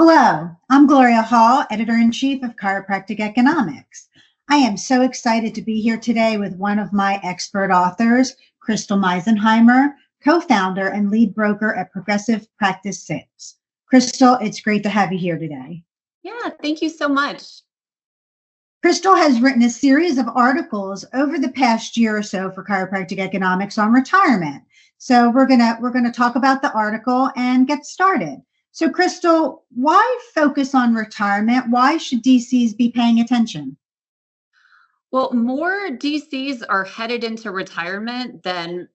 Hello, I'm Gloria Hall, editor-in-chief of Chiropractic Economics. I am so excited to be here today with one of my expert authors, Crystal Misenheimer, co-founder and lead broker at Progressive Practice Sales. Crystal, it's great to have you here today. Yeah, thank you so much. Crystal has written a series of articles over the past year or so for Chiropractic Economics on retirement. So we're gonna talk about the article and get started. So Crystal, why focus on retirement? Why should DCs be paying attention? Well, more DCs are headed into retirement than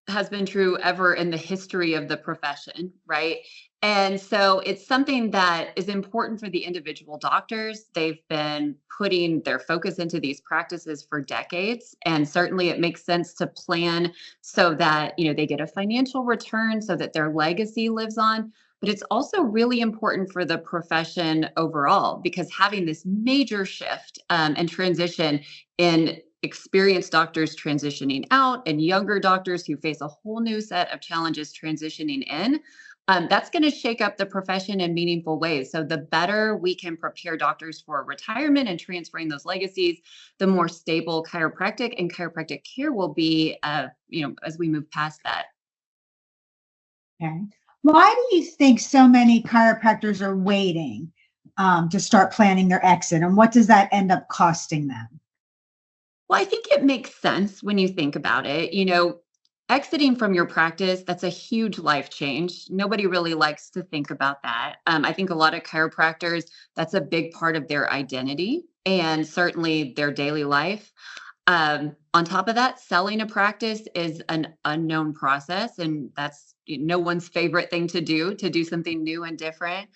has been true ever in the history of the profession, right? And so it's something that is important for the individual doctors. They've been putting their focus into these practices for decades. And certainly it makes sense to plan so that, they get a financial return so that their legacy lives on. But it's also really important for the profession overall because having this major shift and transition in experienced doctors transitioning out and younger doctors who face a whole new set of challenges transitioning in. That's going to shake up the profession in meaningful ways. So, the better we can prepare doctors for retirement and transferring those legacies, the more stable chiropractic and chiropractic care will be, as we move past that. Okay. Why do you think so many chiropractors are waiting to start planning their exit, and what does that end up costing them? Well, I think it makes sense when you think about it. Exiting from your practice, that's a huge life change. Nobody really likes to think about that. I think a lot of chiropractors, that's a big part of their identity and certainly their daily life. On top of that, selling a practice is an unknown process, and that's no one's favorite thing to do something new and different.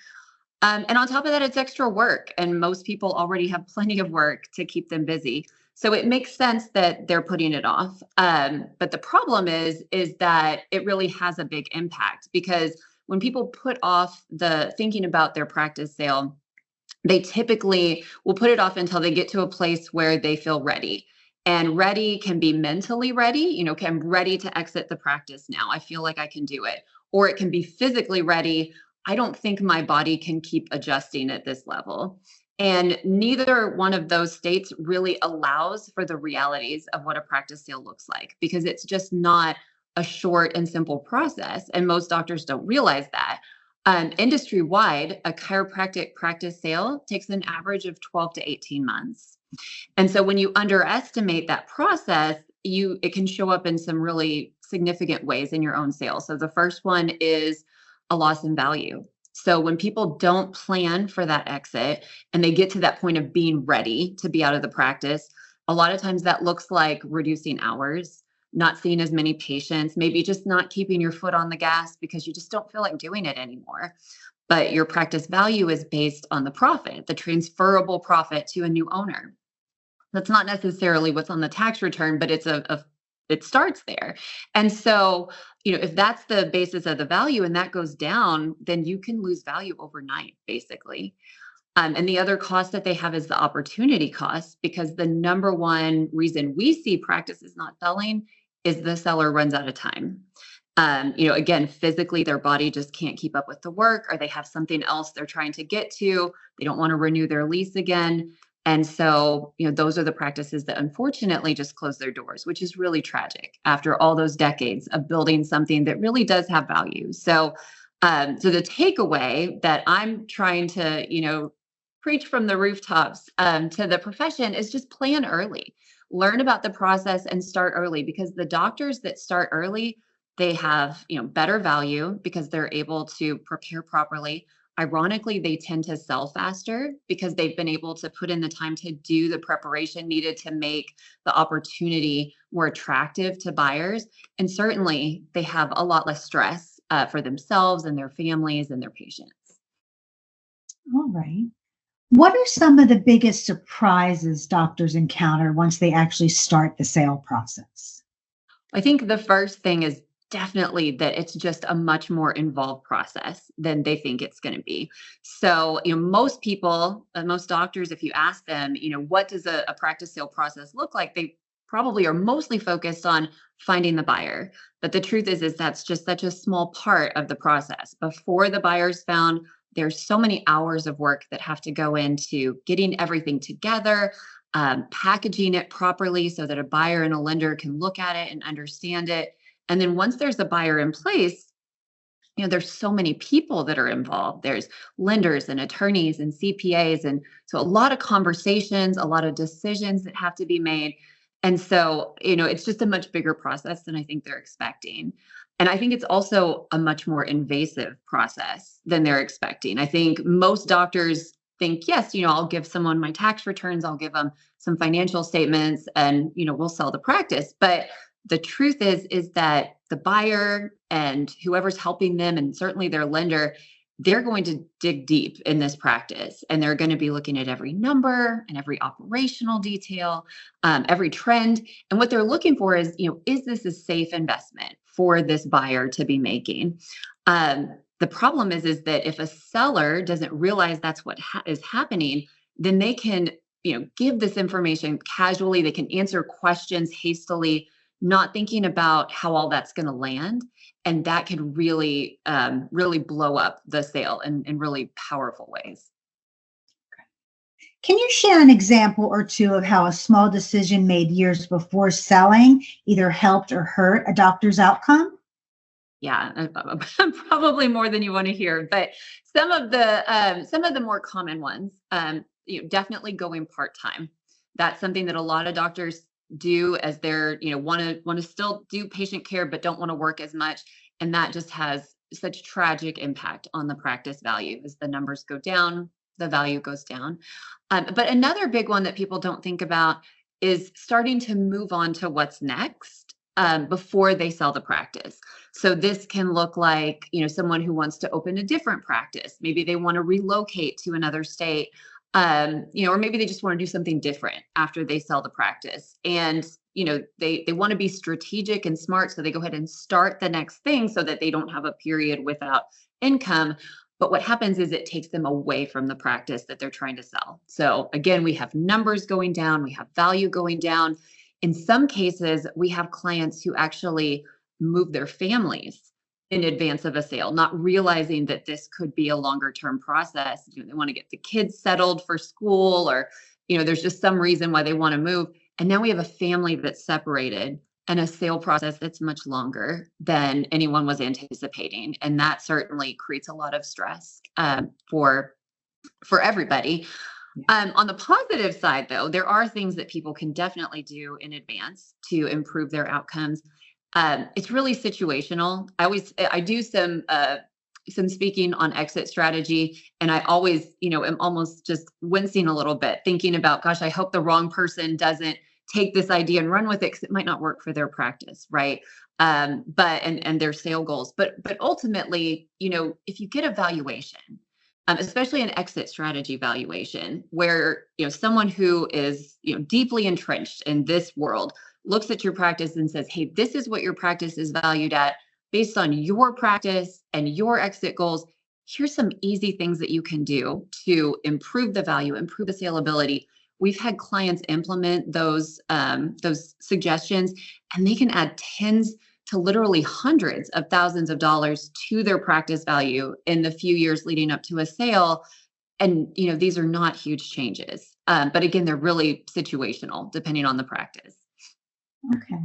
And on top of that, it's extra work, and most people already have plenty of work to keep them busy. So it makes sense that they're putting it off. But the problem is that it really has a big impact because when people put off the thinking about their practice sale, they typically will put it off until they get to a place where they feel ready. And ready can be mentally ready, okay, I'm ready to exit the practice now. I feel like I can do it. Or it can be physically ready. I don't think my body can keep adjusting at this level. And neither one of those states really allows for the realities of what a practice sale looks like because it's just not a short and simple process. And most doctors don't realize that. Industry wide, a chiropractic practice sale takes an average of 12 to 18 months. And so when you underestimate that process, it can show up in some really significant ways in your own sales. So the first one is a loss in value. So when people don't plan for that exit and they get to that point of being ready to be out of the practice, a lot of times that looks like reducing hours, not seeing as many patients, maybe just not keeping your foot on the gas because you just don't feel like doing it anymore. But your practice value is based on the profit, the transferable profit to a new owner. That's not necessarily what's on the tax return, but it starts there. And so, if that's the basis of the value and that goes down, then you can lose value overnight, basically. And the other cost that they have is the opportunity cost, because the number one reason we see practices not selling is the seller runs out of time. Again, physically, their body just can't keep up with the work, or they have something else they're trying to get to. They don't want to renew their lease again. And so, those are the practices that unfortunately just close their doors, which is really tragic after all those decades of building something that really does have value. So the takeaway that I'm trying to, preach from the rooftops to the profession is just plan early, learn about the process and start early because the doctors that start early, they have, better value because they're able to prepare properly. Ironically, they tend to sell faster because they've been able to put in the time to do the preparation needed to make the opportunity more attractive to buyers. And certainly they have a lot less stress for themselves and their families and their patients. All right. What are some of the biggest surprises doctors encounter once they actually start the sale process? I think the first thing is definitely that it's just a much more involved process than they think it's going to be. So, most people, most doctors, if you ask them, what does a practice sale process look like? They probably are mostly focused on finding the buyer. But the truth is that's just such a small part of the process. Before the buyer's found, there's so many hours of work that have to go into getting everything together, packaging it properly so that a buyer and a lender can look at it and understand it. And then once there's a buyer in place, there's so many people that are involved. There's lenders and attorneys and CPAs. And so a lot of conversations, a lot of decisions that have to be made. And so, it's just a much bigger process than I think they're expecting. And I think it's also a much more invasive process than they're expecting. I think most doctors think, yes, I'll give someone my tax returns, I'll give them some financial statements, and, we'll sell the practice. But the truth is that the buyer and whoever's helping them, and certainly their lender, they're going to dig deep in this practice, and they're going to be looking at every number and every operational detail, every trend. And what they're looking for is this a safe investment for this buyer to be making? The problem is that if a seller doesn't realize that's what is happening, then they can, give this information casually. They can answer questions hastily, not thinking about how all that's going to land. And that could really, really blow up the sale in really powerful ways. Can you share an example or two of how a small decision made years before selling either helped or hurt a doctor's outcome? Yeah, probably more than you want to hear, but some of the more common ones, definitely going part-time. That's something that a lot of doctors do as they're, want to still do patient care, but don't want to work as much. And that just has such tragic impact on the practice value. As the numbers go down, the value goes down. But another big one that people don't think about is starting to move on to what's next, before they sell the practice. So this can look like, someone who wants to open a different practice. Maybe they want to relocate to another state, or maybe they just want to do something different after they sell the practice. And, they want to be strategic and smart. So they go ahead and start the next thing so that they don't have a period without income. But what happens is it takes them away from the practice that they're trying to sell. So again, we have numbers going down, we have value going down. In some cases, we have clients who actually move their families in advance of a sale, not realizing that this could be a longer term process. They want to get the kids settled for school, or, there's just some reason why they want to move. And now we have a family that's separated and a sale process that's much longer than anyone was anticipating. And that certainly creates a lot of stress, for everybody. On the positive side, though, there are things that people can definitely do in advance to improve their outcomes. It's really situational. I do some speaking on exit strategy, and I always, am almost just wincing a little bit, thinking about, gosh, I hope the wrong person doesn't take this idea and run with it, because it might not work for their practice, right? But and their sale goals. But ultimately, if you get a valuation, especially an exit strategy valuation, where someone who is deeply entrenched in this world looks at your practice and says, hey, this is what your practice is valued at based on your practice and your exit goals. Here's some easy things that you can do to improve the value, improve the saleability. We've had clients implement those suggestions, and they can add tens to literally hundreds of thousands of dollars to their practice value in the few years leading up to a sale. And, these are not huge changes. But again, they're really situational depending on the practice. Okay.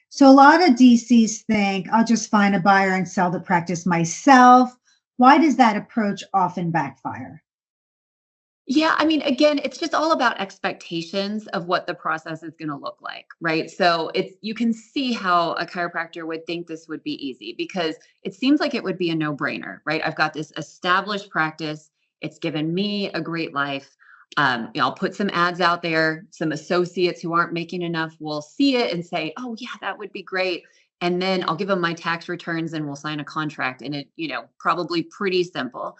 So a lot of DCs think I'll just find a buyer and sell the practice myself. Why does that approach often backfire? Yeah, I mean, again, it's just all about expectations of what the process is going to look like, right? So you can see how a chiropractor would think this would be easy, because it seems like it would be a no-brainer, right? I've got this established practice. It's given me a great life. I'll put some ads out there. Some associates who aren't making enough will see it and say, "Oh, yeah, that would be great." And then I'll give them my tax returns and we'll sign a contract. And it, probably pretty simple.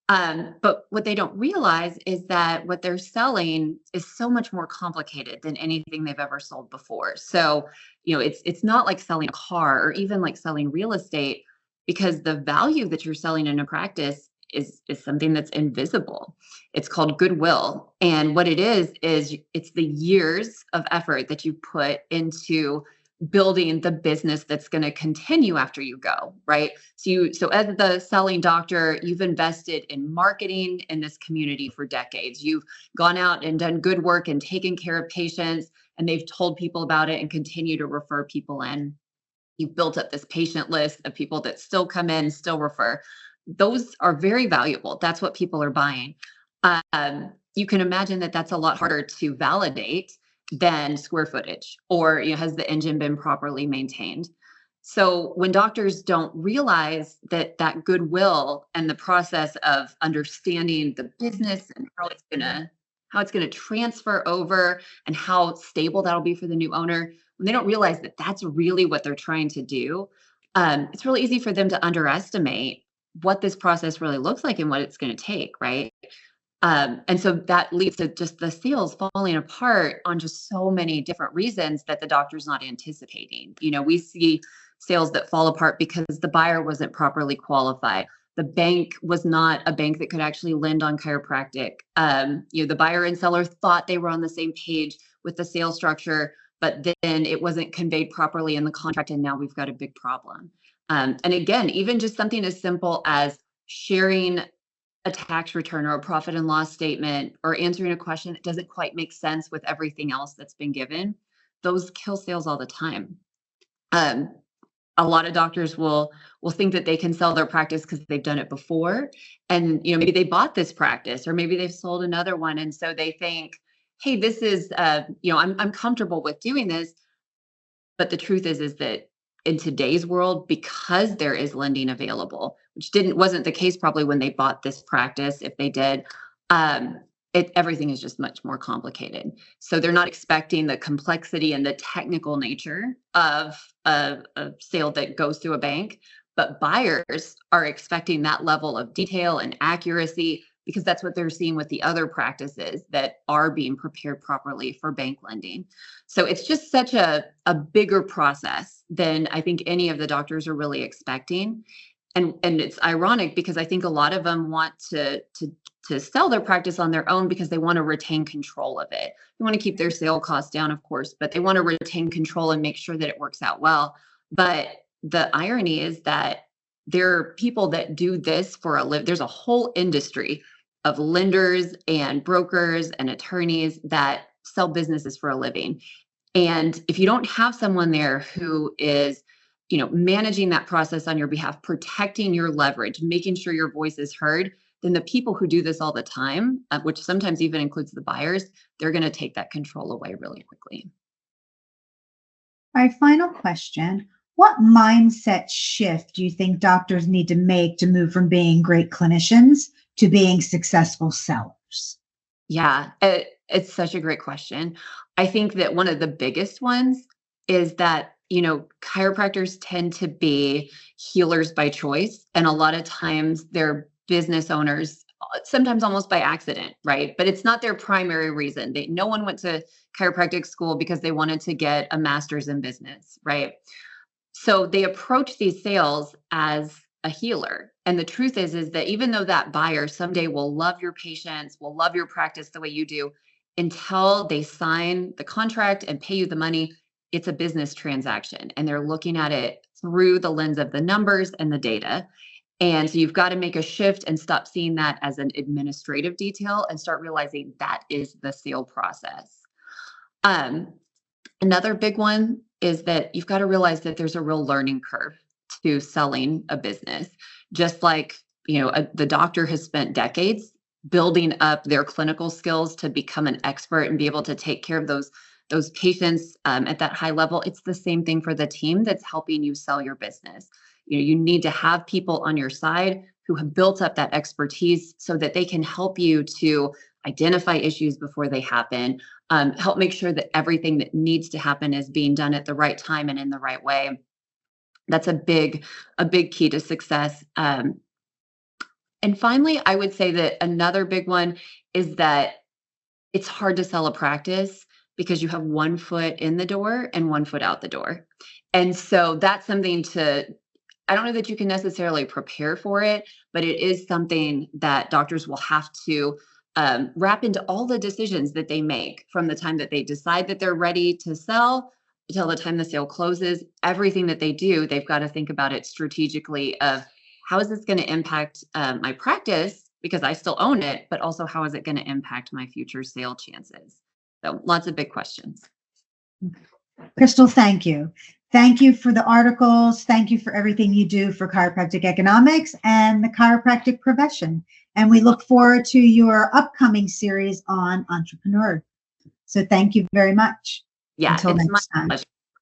But what they don't realize is that what they're selling is so much more complicated than anything they've ever sold before. So, it's not like selling a car or even like selling real estate, because the value that you're selling in a practice is something that's invisible. It's called goodwill. And what it is it's the years of effort that you put into building the business that's going to continue after you go, right? So as the selling doctor, you've invested in marketing in this community for decades. You've gone out and done good work and taken care of patients, and they've told people about it and continue to refer people in. You've built up this patient list of people that still come in, still refer. Those are very valuable. That's what people are buying. You can imagine that that's a lot harder to validate than square footage, or has the engine been properly maintained? So when doctors don't realize that goodwill and the process of understanding the business and how it's gonna transfer over and how stable that'll be for the new owner, when they don't realize that that's really what they're trying to do, it's really easy for them to underestimate what this process really looks like and what it's going to take, right? And so that leads to just the sales falling apart on just so many different reasons that the doctor's not anticipating. We see sales that fall apart because the buyer wasn't properly qualified. The bank was not a bank that could actually lend on chiropractic. The buyer and seller thought they were on the same page with the sales structure, but then it wasn't conveyed properly in the contract, and now we've got a big problem. And again, even just something as simple as sharing a tax return or a profit and loss statement or answering a question that doesn't quite make sense with everything else that's been given, those kill sales all the time. A lot of doctors will think that they can sell their practice because they've done it before, and maybe they bought this practice or maybe they've sold another one, and so they think, hey, this is I'm comfortable with doing this. But the truth is that in today's world, because there is lending available, which wasn't the case probably when they bought this practice, if they did, um, everything is just much more complicated. So they're not expecting the complexity and the technical nature of a sale that goes through a bank, but buyers are expecting that level of detail and accuracy because that's what they're seeing with the other practices that are being prepared properly for bank lending. So it's just such a bigger process than I think any of the doctors are really expecting. And it's ironic because I think a lot of them want to sell their practice on their own because they want to retain control of it. They want to keep their sale costs down, of course, but they want to retain control and make sure that it works out well. But the irony is that there are people that do this for a living. There's a whole industry of lenders and brokers and attorneys that sell businesses for a living. And if you don't have someone there who is, managing that process on your behalf, protecting your leverage, making sure your voice is heard, then the people who do this all the time, which sometimes even includes the buyers, they're going to take that control away really quickly. All right, final question. What mindset shift do you think doctors need to make to move from being great clinicians to being successful sellers? Yeah, it's such a great question. I think that one of the biggest ones is that, chiropractors tend to be healers by choice. And a lot of times they're business owners, sometimes almost by accident, right? But it's not their primary reason. No one went to chiropractic school because they wanted to get a master's in business, right? So they approach these sales as a healer. And the truth is that even though that buyer someday will love your patients, will love your practice the way you do, until they sign the contract and pay you the money, it's a business transaction. And they're looking at it through the lens of the numbers and the data. And so you've got to make a shift and stop seeing that as an administrative detail and start realizing that is the sale process. Um, Another big one is that you've got to realize that there's a real learning curve to selling a business. Just like, the doctor has spent decades building up their clinical skills to become an expert and be able to take care of those patients at that high level. It's the same thing for the team that's helping you sell your business. You need to have people on your side who have built up that expertise so that they can help you to identify issues before they happen, help make sure that everything that needs to happen is being done at the right time and in the right way. That's a big key to success. And finally, I would say that another big one is that it's hard to sell a practice because you have one foot in the door and one foot out the door. And so that's something I don't know that you can necessarily prepare for it, but it is something that doctors will have to wrap into all the decisions that they make from the time that they decide that they're ready to sell till the time the sale closes, everything that they do, they've got to think about it strategically of how is this going to impact my practice because I still own it, but also how is it going to impact my future sale chances? So lots of big questions. Crystal, thank you. Thank you for the articles. Thank you for everything you do for chiropractic economics and the chiropractic profession. And we look forward to your upcoming series on entrepreneur. So thank you very much. Yeah, Until it's my next time. pleasure.